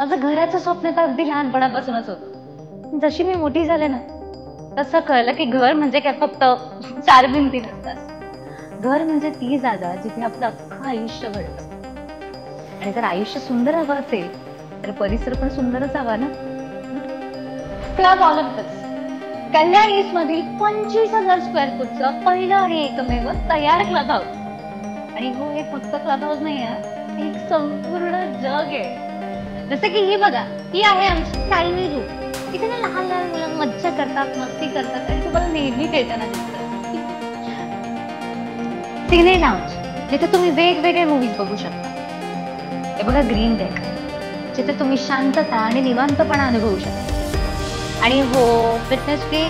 माझं घराचं स्वप्न तर अगदी लहानपणापासूनच होतं. जशी मी मोठी झाले ना तसं कळलं की घर म्हणजे काय फक्त चार भिंती नसतात. घर म्हणजे ती जागा जिथे आपलं अख्खं आयुष्य घडतं. आणि जर आयुष्य सुंदर हवं असेल तर परिसर पण सुंदरच हवा ना. क्लब ऑलिम्पस कल्याण ईस्ट मधील 25,000 स्क्वेअर फूटचं पहिलं आणि एकमेव तयार क्लब हाऊस. आणि हो, हे फक्त क्लब हाऊस नाही आहे, एक संपूर्ण जग आहे. जसं की ही बघा, ही आहे आमची टायनी रूम. इथे ना लहान लहान मुलं मज्जा करतात, मस्ती करतात आणि तुम्हाला नेहमी खेळताना दिसतात. सिने लाउंज, जिथे तुम्ही वेगवेगळे मूवीज बघू शकता. हे बघा ग्रीन डेक, जिथे तुम्ही शांतता आणि निवांतपणा अनुभवू शकता. आणि हो, फिटनेस फ्री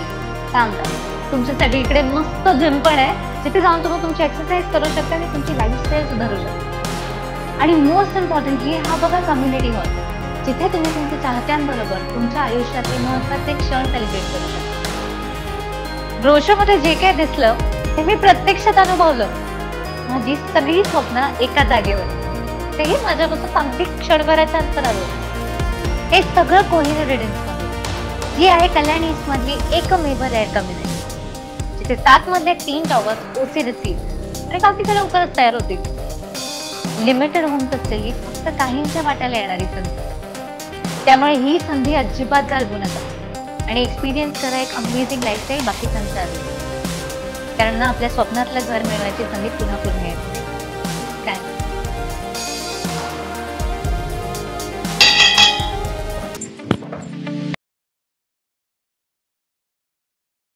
काउंटर, तुमच्यासाठी इकडे मस्त जिम पण आहे, जिथे जाऊन तुम्ही तुमची एक्सरसाइज करू शकता आणि तुमची लाईफस्टाईल सुधारू शकता. आणि मोस्ट इम्पॉर्टंटली हा बघा कम्युनिटी हॉल, जिथे तुम्ही तुमच्या चाहत्यांबरोबर तुमच्या आयुष्यातले महत्त्वाचे क्षण सेलिब्रेट करू शकता. ब्रोशर मध्ये जे काय दिसलं ते मी प्रत्यक्षात अनुभवलं. माझी सगळी स्वप्न एका जागेवर, तेही माझ्यापासून अगदी क्षणभराच्या अंतरावर. हे सगळं कोहिनूर रेसिडेन्सी जी आहे कल्याण ईस्ट मधली एकमेव रेअर कम्युनिटी, जिथे 7 मधले 3 टॉवर्स ओसी रिसीव्ह आणि बाकीच्या लवकरच तयार होतील. लिमिटेड होम्स असलेली फक्त काहींच्या वाट्याला येणारी संधी. त्यामुळे ही संधी अजिबात घालवू नका आणि एक्सपिरियन्स करा एक अमेझिंग लाईफस्टाईल बाकी संसार. कारण ना आपल्या स्वप्नातलं घर मिळवायची संधी पुन्हा पुन्हा येते.